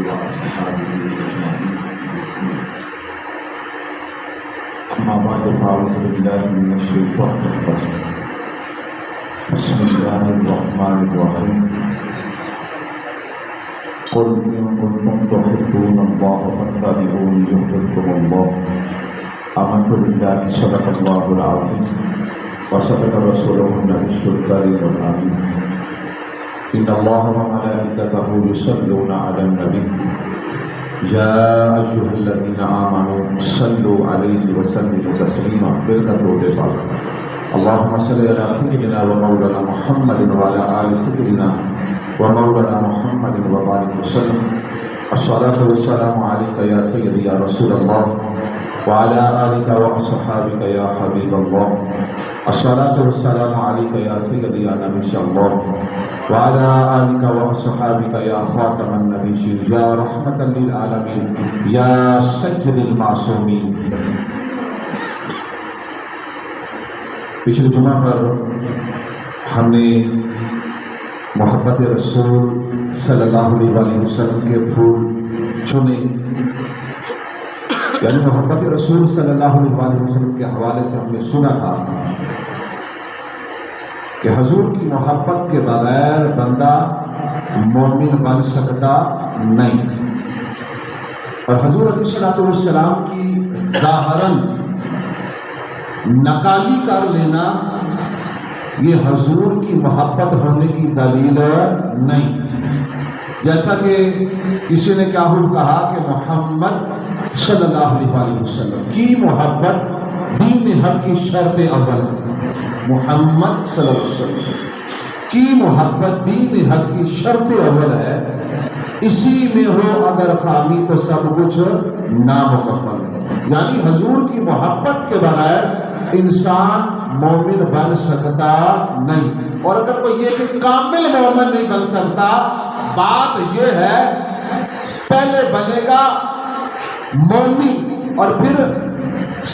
وأصحابه أجمعين. أما بعد فأعوذ بالله من الشيطان الرجيم. بسم الله الرحمن الرحيم. قل إن كنتم تحبون الله فاتبعوني يحببكم الله. آمنت بالله صدق الله العظيم وصدق رسوله النبي الكريم الأمين. إن الله وملائكته يصلون على النبي يا أيها الذين آمنوا صلوا عليه وسلموا تسليما. اللهم صل على سيدنا ومولانا محمد وعلى آل سيدنا ومولانا محمد وبارك وسلم. الصلاة والسلام عليك يا سيدي يا رسول الله وعلى آلك وأصحابك يا حبيب الله. الصلاة والسلام عليك يا سيدي يا نبي الله وعلى آلك وأصحابك يا خاتم النبيين يا رحمة للعالمين يا سيد المعصومين. پچھلے جمعہ پر ہم نے محبت رسول صلی اللہ علیہ وسلم کے پھول چنے، یعنی محبت رسول صلی اللہ علیہ وسلم کے حوالے سے ہم نے سنا تھا کہ حضور کی محبت کے بغیر بندہ مومن بن سکتا نہیں، اور حضور علیہ السلام کی ظاہراً نقالی کر لینا یہ حضور کی محبت ہونے کی دلیل نہیں. جیسا کہ کسی نے کیا کہا کہ محمد صلی اللہ علیہ وسلم کی محبت دین حق کی شرط اول ہے. محمد صلی اللہ علیہ وسلم کی محبت دین حق کی شرط اول ہے. اسی میں ہو اگر خامی تو سب کچھ نامکمل ہے. یعنی حضور کی محبت کے بغیر انسان مومن بن سکتا نہیں. اور اگر کوئی یہ کہ کامل مومن نہیں بن سکتا، بات یہ ہے پہلے بنے گا مومن اور پھر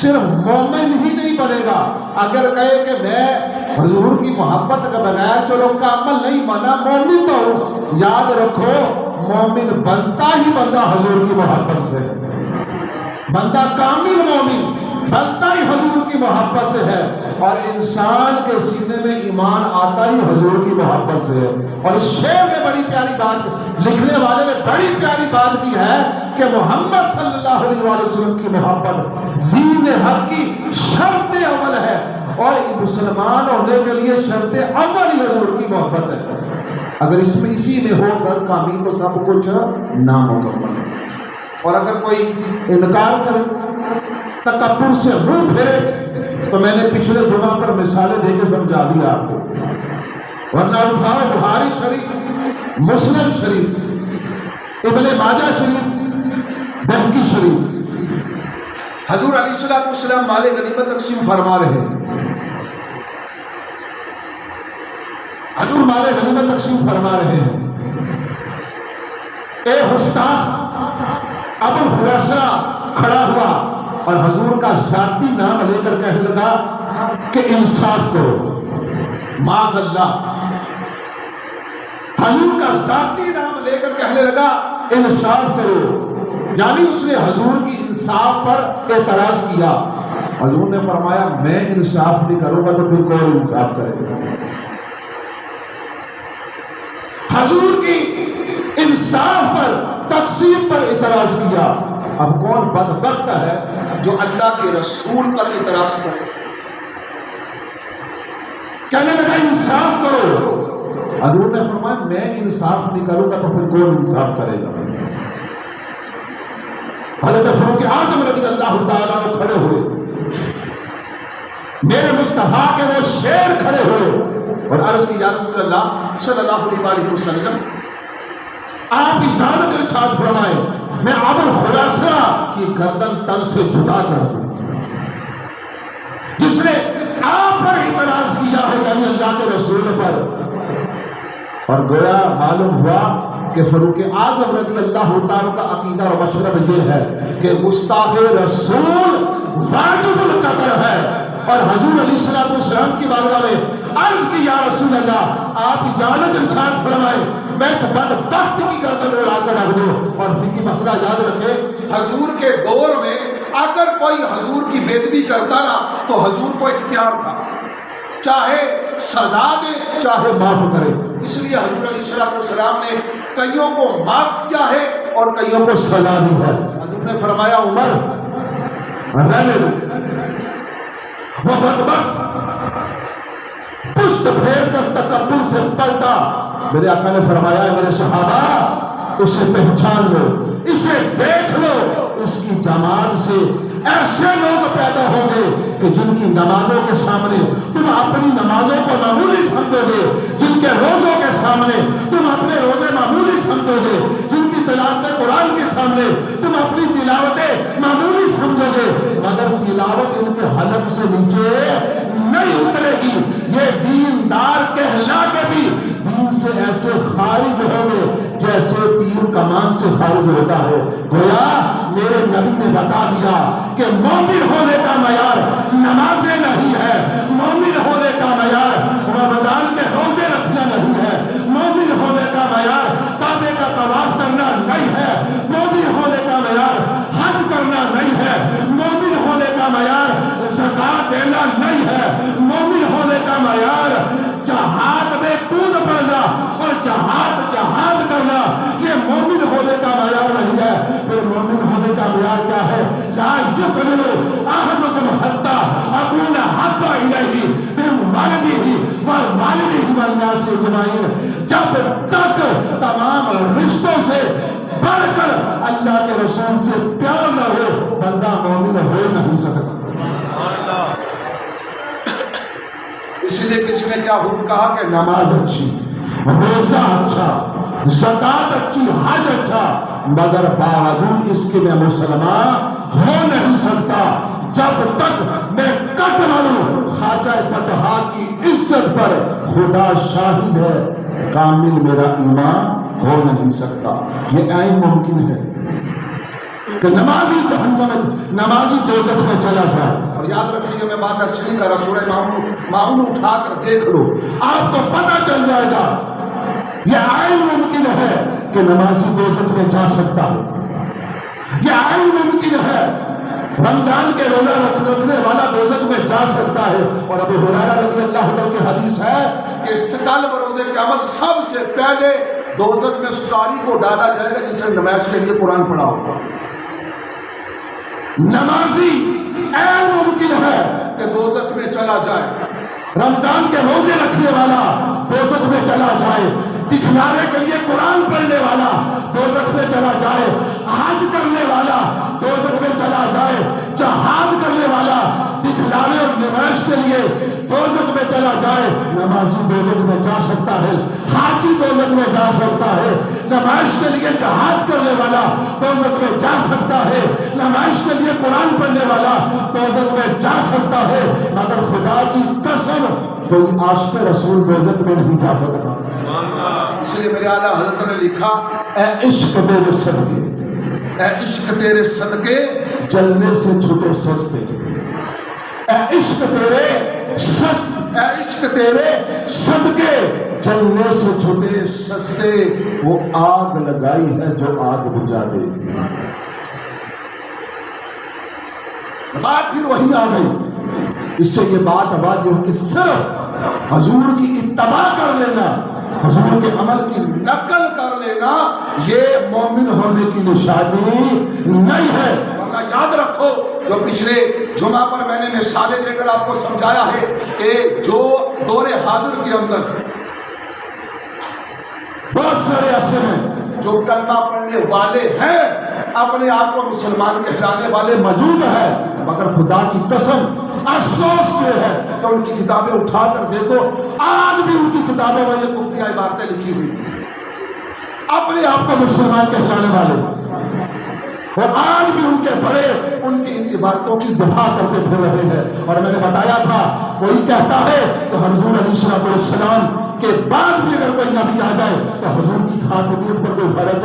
صرف مومن ہی نہیں بنے گا. اگر کہے کہ میں حضور کی محبت کے بغیر چلو کامل نہیں بنا، مومن تو ہوں، یاد رکھو مومن بنتا ہی بندہ حضور کی محبت سے، بندہ کامل مومن بنتا ہی حضور کی محبت سے ہے. اور انسان کے سینے میں ایمان آتا ہی حضور کی محبت سے ہے. اور اس شعر میں بڑی پیاری بات لکھنے والے نے بڑی پیاری بات کی ہے کہ محمد صلی اللہ علیہ وسلم کی محبت دین حق کی شرط اول ہے، اور مسلمان ہونے کے لیے شرط اول ہی حضور کی محبت ہے. اگر اس میں اسی میں ہو کر کامی تو سب کچھ نامکمل ہے. اور اگر کوئی انکار کرے، تکبر سے منہ پھیرے، تو میں نے پچھلے جمعہ پر مثالیں دے کے سمجھا دیا آپ کو. ورنہ اٹھاؤ بخاری شریف، مسلم شریف، ابن ماجہ شریف، بہقی شریف. حضور علیہ السلام مال غنیمت تقسیم فرما رہے ہیں. حضور مال غنیمت تقسیم فرما رہے ہیں. اے گستاخ ابو الخویصرہ کھڑا ہوا اور حضور کا ذاتی نام لے کر کہنے لگا کہ انصاف کرو. معاذ اللہ، حضور کا ذاتی نام لے کر کہنے لگا انصاف کرو. یعنی اس نے حضور کی انصاف پر اعتراض کیا. حضور نے فرمایا میں انصاف نہیں کروں گا تو پھر کون انصاف کرے گا. حضور کی انصاف پر، تقسیم پر اعتراض کیا. اب کون بدبخت ہے جو اللہ کے رسول پر اعتراض کرے؟ کہنے لگا انصاف کرو. حضور نے فرمایا میں انصاف نہیں کروں گا تو پھر کون انصاف کرے گا. حضرت فاروق اعظم رضی اللہ تعالیٰ عنہ کھڑے ہوئے، میرے مصطفیٰ کے وہ شیر کھڑے ہوئے اور عرض کی یا رسول اللہ صلی اللہ علیہ وسلم، آپ اجازت ارشاد فرمائے میں ابو الخویصرہ کی گردن تن سے جدا کر دوں، جس نے آپ پر اعتراض کیا ہے، یعنی اللہ کے رسول پر. اور گویا معلوم ہوا کہ فاروق اعظم رضی اللہ تعالیٰ کا عقیدہ و مشرب یہ ہے کہ گستاخ رسول واجب القتل ہے، اور حضور علیہ السلام کی بارگاہ میں عرض کی یا رسول اللہ آپ اجازت ارشاد فرمائے میں اس بدبخت کی گردن اڑا کر رکھ دو. اور فقہی مسئلہ یاد رکھے حضور کے دور میں اگر کوئی حضور کی بے ادبی کرتا نا تو حضور کو اختیار تھا چاہے سزا دے چاہے معاف کرے. اس لیے حضور علیہ السلام نے کئیوں کو معاف کیا ہے اور کئیوں کو سزا دی ہے. حضور نے فرمایا عمر رہنے دو وہ بدبخت پشت پھیر کر تکبر سے پلٹا. میرے آقا نے فرمایا میرے صحابہ اسے پہچان لو اسے دیکھ لو اس کی جماعت سے ایسے لوگ پیدا ہوں گے کہ جن کی نمازوں کے سامنے تم اپنی نمازوں کو معمولی سمجھو گے, جن کے روزوں کے سامنے تم اپنے روزے معمولی سمجھو گے, جن کی تلاوت قرآن کے سامنے تم اپنی تلاوتیں معمولی سمجھو گے, مگر تلاوت ان کے حلق سے نیچے نہیں اترے گی. یہ دیندار کہلا کے بھی دین سے ایسے خارج ہوں گے جیسے تیر کمان سے خارج ہوتا ہے. گویا میرے نبی نے بتا دیا کہ مومن ہونے کا معیار نمازیں نہیں ہے, مومن ہونے کا معیار رمضان کے روزے رکھنا نہیں ہے, مومن ہونے کا معیار کعبے کا طواف کرنا نہیں ہے, مومن ہونے کا معیار حج کرنا نہیں ہے, مومن ہونے کا معیار زکات دینا نہیں ہے, مومن ہونے کا معیار جہاد میں کود پڑنا اور جہاد کرنا یہ مومن ہونے کا معیار نہیں ہے. پھر مومن ہونے کا معیار کیا ہے؟ لا یؤمن احدکم حتی اکون احب الیہ من والدہ ووالدہ والناس اجمعین. جب تک تمام رشتوں سے بڑھ کر اللہ کے رسول سے پیار نہ ہو بندہ مومن ہو نہیں سکتا. اس لیے کسی نے کیا حکم کہا کہ نماز اچھی, روزہ اچھا, زکات اچھی, حج اچھا, مگر باوجود اس کے میں مسلمان ہو نہیں سکتا جب تک میں کٹ ماروں. خواجہ فتح کی عزت پر خدا شاہد ہے کامل میرا ایمان ہو نہیں سکتا. یہ عین ممکن ہے کہ نمازی جہنم میں نمازی دوزخ میں چلا جائے. اور یاد رکھیے میں بات اصلی کا سورہ ماؤن اٹھا کر دیکھ لو آپ کو پتہ چل جائے گا یہ عین ممکن ہے کہ نمازی دوزخ میں جا سکتا ہے. یہ عین ممکن ہے رمضان کے روزہ رکھنے والا دوزخ میں جا سکتا ہے. اور ابو ہریرہ رضی اللہ عنہ کی حدیث ہے کہ کل بروز قیامت سب سے پہلے دوزخ میں اس قاری کو ڈالا جائے گا جس نے نماز کے لیے قرآن پڑھا ہوگا. نمازی عین ممکن ہے کہ دوزخ میں چلا جائے, رمضان کے روزے رکھنے والا دوزخ میں چلا جائے, دکھلانے کے لیے قرآن پڑھنے والا دوزخ میں چلا جائے, حج کرنے والا دوزخ میں چلا جائے, جہاد کرنے والا دکھلانے اور نمائش کے لیے دوزخ میں چلا جائے. نمازی دوزخ میں جا سکتا ہے, حاجی دوزخ میں جا سکتا ہے, نمائش کے لیے جہاد کرنے والا دوزخ میں جا سکتا ہے, نمائش کے لیے قرآن پڑھنے والا دوزخ میں جا سکتا ہے. مگر خدا کی قسم کوئی عاشق رسول دوزخ میں نہیں جا سکتا. اس لیے میرے اعلیٰ حضرت نے لکھا اے عشق تیرے صدقے, اے عشق تیرے صدقے جلنے سے چھوٹے سستے, اے عشق تیرے اے عشق تیرے صدقے جلنے سے چھوٹے سستے, وہ آگ لگائی ہے جو آگ بجھا دے. بات پھر وہی آ گئی. اس سے یہ بات آواز یہ کہ صرف حضور کی اتباع کر لینا, حضور کے عمل کی نقل کر لینا یہ مومن ہونے کی نشانی نہیں ہے. ورنہ یاد رکھو جو پچھلے جمعہ پر میں نے مثالیں دے کر آپ کو سمجھایا ہے کہ جو دور حاضر کے اندر بہت سارے ایسے ہیں جو کلمہ پڑھنے والے ہیں, اپنے آپ کو مسلمان کہلانے والے موجود ہیں, مگر خدا کی قسم افسوس یہ ہے کہ ان کی کتابیں اٹھا کر دیکھو آج بھی ان کی کتابوں میں یہ کفریہ عبارتیں لکھی ہوئی, اپنے آپ کو مسلمان کہلانے والے, اور آج بھی ان کے بڑے ان کی ان عبارتوں کی دفاع کرتے پھر رہے ہیں. اور میں نے بتایا تھا کوئی کہتا ہے کہ حضور علیہ السلام کے بعد بھی اگر کوئی نبی آ جائے تو حضور کی خاتمیت پر کوئی فرق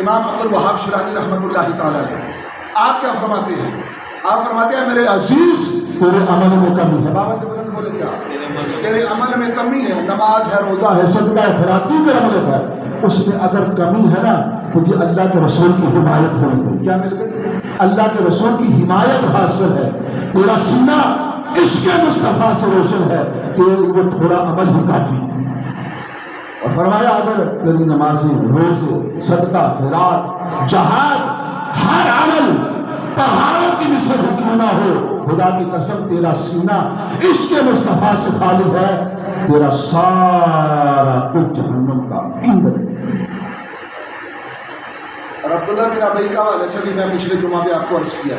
امام عبد الوہاب شیرازی رحمۃ اللہ تعالیٰ علیہ آپ کیا فرماتے ہیں؟ آپ فرماتے ہیں میرے عزیز تیرے عمل میں کمی ہے. بابا سے بلند بولے کیا؟ تیرے عمل میں کمی ہے. نماز ہے، روزہ ہے، صدقہ ہے، خیرات کی عمل ہے، اس میں اگر کمی ہے نا تجھے اللہ کے رسول کی حمایت ہونے کو کیا مل گئی؟ اللہ کے رسول کی حمایت حاصل ہے. تیرا سینہ عشق مصطفیٰ سے روشن ہے، تیرے لیے تھوڑا عمل ہی کافی. اور فرمایا اگر تیری نمازیں، روزے، صدقہ، خیرات، جہاد، ہر عمل پہاڑوں کی مثل کیوں نہ ہو، خدا کی قسم تیرا سینہ عشق مصطفیٰ سے خالی ہے، تیرا سارا کچھ جہنم کا ایندھن. اور عبداللہ بن ابی کا حوالے سے بھی میں پچھلے جمعہ میں آپ کو عرض کیا.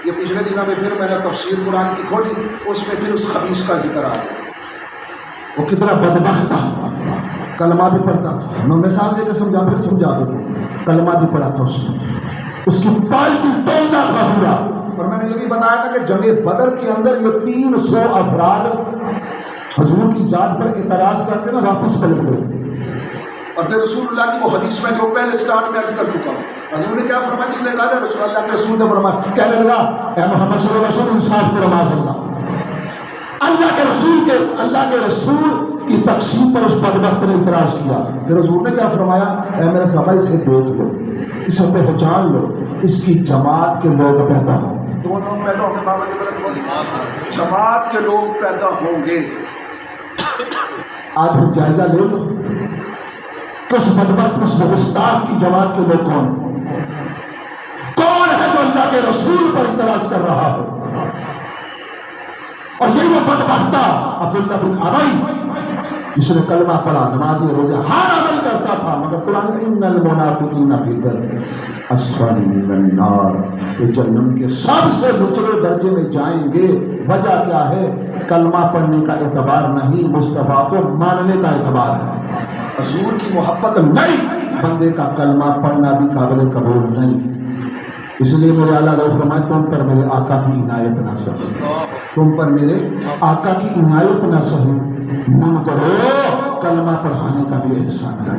یہ پچھلے دنوں میں پھر میں نے تفسیر قرآن کی کھولی، اس میں پھر اس خبیث کا ذکر آ گیا. وہ کتنا بدبخت تھا، کلمہ بھی پڑھتا تھا. میں مثال دے کے سمجھا پھر سمجھا دیتا ہوں. کلمہ بھی پڑھا تھا اس کی پالٹی ٹولنا تھا پورا. اور میں نے یہ بھی بتایا تھا کہ جنگ بدر کے اندر یہ 300 افراد حضور کی ذات پر اعتراض کرتے نا واپس پلٹ گئے. اور پھر رسول اللہ کی وہ حدیث میں جو پہلے سٹارٹ میں عرض کر چکا ہوں، حضور نے کیا فرمایا؟ جس نے کہا تھا رسول اللہ کے رسول سے فرمایا، کہنے لگا اے محمد صلی اللہ علیہ وسلم انصاف کرو معاذ اللہ. اللہ کے رسول کی تقسیم پر اس بدبخت نے اعتراض کیا. پھر حضور نے کیا فرمایا؟ اے میرے صحابہ اسے دیکھ لو، اسے پہچان لو، اس کی جماعت کے لوگ پیدا ہوں. دو لوگ پیدا ہوں گے بابا جی بلند، جماعت کے لوگ پیدا ہوں گے. آج ہم جائزہ لے لو کہ اس بدبخت اس گستاخ کی جماعت کے لوگ کون ہے جو اللہ کے رسول پر اعتراض کر رہا ہو. اور یہی وہ بدبختہ عبداللہ بن ابی جس نے کلمہ پڑھا، نماز روزہ ہر عمل کرتا تھا، مگر قرآن کا ان المنافقین فی الدرک اسفل من النار، یہ جہنم کے سب سے نچلے درجے میں جائیں گے. وجہ کیا ہے؟ کلمہ پڑھنے کا اعتبار نہیں، مصطفیٰ کو ماننے کا اعتبار ہے. حضور کی محبت نہیں، بندے کا کلمہ پڑھنا بھی قابل قبول نہیں. اس لیے میرے اعلیٰ حضرت فرمائے تم پر میرے آقا کی عنایت نہ سہی، تم پر میرے آقا کی عنایت نہ سہی، من کرو کلمہ پڑھانے کا بھی احسان ہے.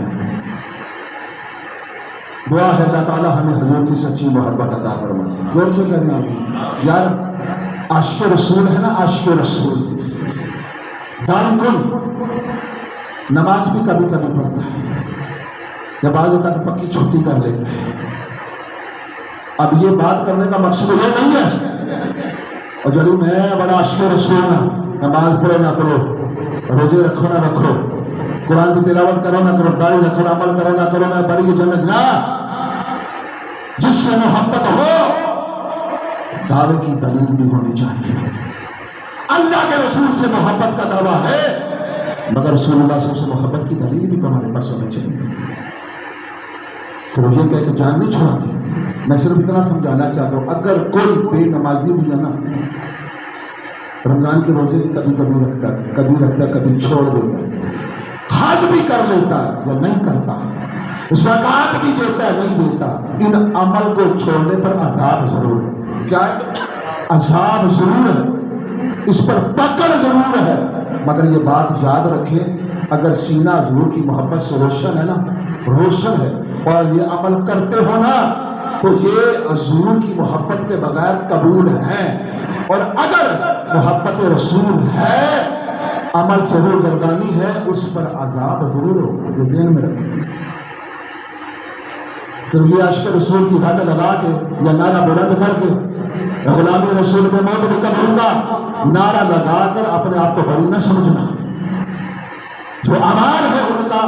دعا ہے اللہ تعالیٰ ہمیں حضور کی سچی محبت عطا فرمائے. غور سے کرنا یار، عاشق رسول ہے نا، عاشق رسول داڑھی کن نماز بھی کبھی کبھی پڑھتا ہے، جب بعض تک پکی چھٹی کر لیتا ہے. اب یہ بات کرنے کا مقصد یہ نہیں ہے اور جلو میں بڑا عاشق رسول ہوں، نماز پڑھو نہ پڑھو، روزے رکھو نہ رکھو، قرآن کی تلاوت کرو نہ کرو، داڑھی رکھو نہ عمل کرو نہ کرو، میں بڑی جنت نہ. جس سے محبت ہو دعوے کی دلیل بھی ہونی چاہیے. اللہ کے رسول سے محبت کا دعویٰ ہے مگر رسول اللہ صلی اللہ علیہ وسلم سے محبت کی دلیل بھی تمہارے پاس ہونی چاہیے. صرف یہ کہہ کہ جان نہیں چھوڑاتی. میں صرف اتنا سمجھانا چاہتا ہوں، اگر کوئی بے نمازی بھی ہے نا، رمضان کے روزے بھی کبھی کبھی رکھتا ہے، کبھی چھوڑ دیتا ہے، حج بھی کر لیتا ہے یا نہیں کرتا، زکوٰۃ بھی دیتا ہے نہیں دیتا، ان عمل کو چھوڑنے پر عذاب ضرور ہے. کیا ہے؟ عذاب ضرور ہے، اس پر پکڑ ضرور ہے. مگر یہ بات یاد رکھیں، اگر سینہ حضور کی محبت سے روشن ہے نا، روشن ہے، اور یہ عمل کرتے ہو نا، تو یہ حضور کی محبت کے بغیر قبول ہیں. اور اگر محبت رسول ہے، عمل سے روگردانی ہے، اس پر عذاب ضرور ہو. یہ ذہن میں رکھیں. صرف یہ عشق رسول کی گھاٹے لگا کے یا نعرہ بلند کر کے غلامی رسول میں موت بھی قبول کا نعرہ لگا کر اپنے آپ کو بڑی نہ سمجھنا. جو اعمال ہے ان کا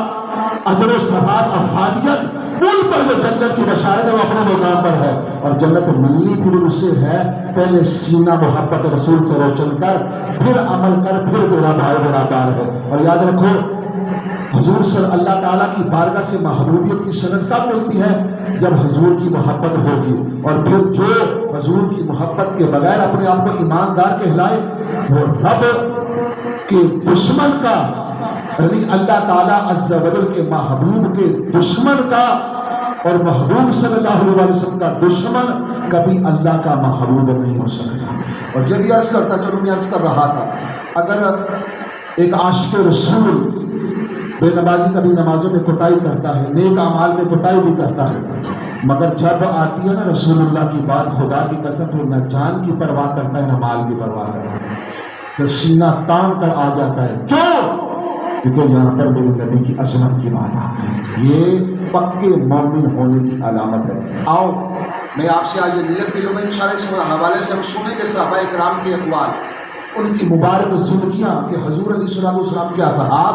اجر و ثواب افادیت ان پر جو جنت کی بشارت ہے وہ اپنے مقام پر ہے، اور جنت ملنی پھر اس سے ہے. پہلے سینہ محبت رسول سے روشن کر، پھر عمل کر، پھر تیرا بھائی میرا کار ہے. اور یاد رکھو حضور صلی اللہ تعالیٰ کی بارگاہ سے محبوبیت کی سند کب ملتی ہے؟ جب حضور کی محبت ہوگی. اور پھر جو حضور کی محبت کے بغیر اپنے آپ کو ایماندار کہلائے وہ رب کے دشمن کا، یعنی اللہ تعالیٰ عز و جل کے محبوب کے دشمن کا، اور محبوب صلی اللہ علیہ وسلم کا دشمن کبھی اللہ کا محبوب نہیں ہو سکتا. اور جب یہ عرض کرتا، چلو میں عرض کر رہا تھا، اگر ایک عاشق رسول بے نمازی کبھی نمازوں میں کوتاہی کرتا ہے، نیک اعمال میں کوتاہی بھی کرتا ہے، مگر جب آتی ہے نا رسول اللہ کی بات، خدا کی قسم تو نہ جان کی پرواہ کرتا ہے نہ مال کی پرواہ کرتا ہے، تو سینہ تان کر آ جاتا ہے. کیوں؟ کیونکہ یہاں پر میرے نبی کی عظمت کی بات آ گئی. یہ پکے مومن ہونے کی علامت ہے. آؤ میں آپ سے آج یہ نیت بھی لوں گا انشاءاللہ. اس حوالے سے ہم سنیں گے صحابہ اکرام کے اقوال، ان کی مبارک زندگیاں کہ حضور علیہ السلام کے اصحاب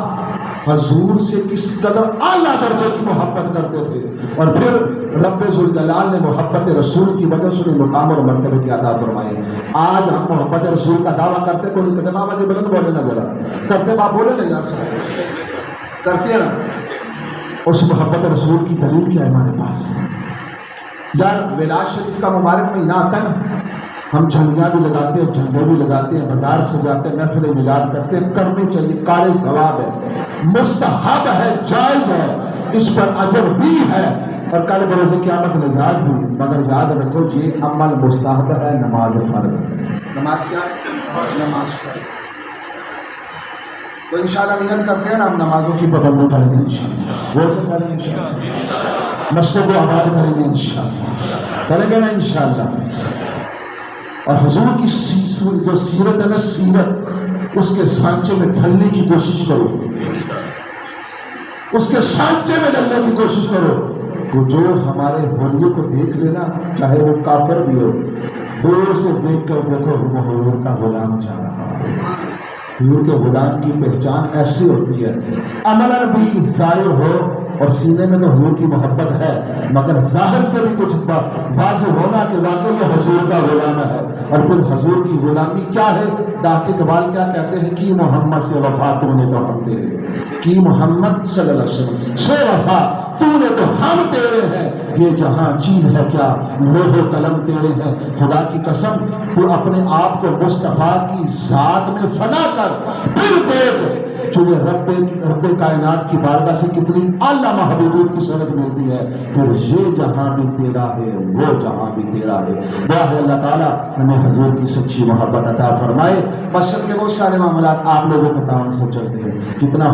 حضور سے کس قدر اعلیٰ درجے کی محبت کرتے تھے، اور پھر رب ذوالجلال نے محبت رسول کی وجہ سے انہیں مقام اور مرتبے کی عطا فرمائے. آج ہم محبت رسول کا دعویٰ کرتے کو نہیں کرتے. بابا جی بلند بولے نہ ذرا کرتے، باپ بولے نا یار کرتے ہیں نا. اس محبت رسول کی دلیل کیا ہے ہمارے پاس؟ یار میلاد شریف کا مبارک مہینہ آتا ہے نا، ہم جھنڈیاں بھی لگاتے ہیں، جھنڈے بھی لگاتے ہیں، بازار سے جاتے ہیں، محفل میلاد کرتے ہیں. کرنی چاہیے، کار ثواب ہے، مستحب ہے، جائز ہے، اس پر اجر بھی ہے، اور کل بروز قیامت نجات بھی. مگر یاد رکھو یہ عمل مستحب ہے، نماز فرض ہے. نماز کیا ہے؟ نماز فرض. تو انشاءاللہ نیت کرتے ہیں نا ہم نمازوں کی پابندی کریں گے انشاءاللہ، وہ سے کریں گے انشاءاللہ، مسجد کو آباد کریں گے انشاءاللہ، کریں گے نا انشاءاللہ. اور حضور کی جو سیرت ہے نا، سیرت اس کے سانچے میں ڈھلنے کی کوشش کرو، اس کے سانچے میں ڈھلنے کی کوشش کرو. تو جو ہمارے ہولیوں کو دیکھ لینا، چاہے وہ کافر بھی ہو، دور سے دیکھ کر دیکھو وہ حضور کا غلام جا رہا ہے. حضور کے غلام کی پہچان ایسی ہوتی ہے، عملاً بھی ظاہر ہو اور سینے میں تو حضور کی محبت ہے، مگر ظاہر سے بھی کچھ واضح ہونا کہ واقعی یہ حضور کا غلام ہے. اور پھر حضور کی غلامی کیا ہے؟ ڈاکٹر اقبال کیا کہتے ہیں؟ کی محمد سے وفا تو نے تو ہم تیرے، کی محمد صلی اللہ علیہ وسلم سے وفا تو نے تو ہم تیرے ہیں. یہ جہاں چیز ہے کیا، لوح و قلم تیرے ہیں. خدا کی قسم تو اپنے آپ کو مصطفیٰ کی ذات میں فنا کر، پھر دیکھ تجھے رب کائنات کی بارگاہ سے کتنی اعلیٰ محبوبیت کی سند ملتی ہے. پھر یہ جہاں بھی تیرا ہے، وہ جہاں بھی تیرا ہے. دعا ہے اللہ تعالیٰ ہمیں حضور کی سچی محبت عطا فرمائے. بشر کے بہت سارے معاملات آپ لوگوں کے تعاون سے چلتے ہیں، کتنا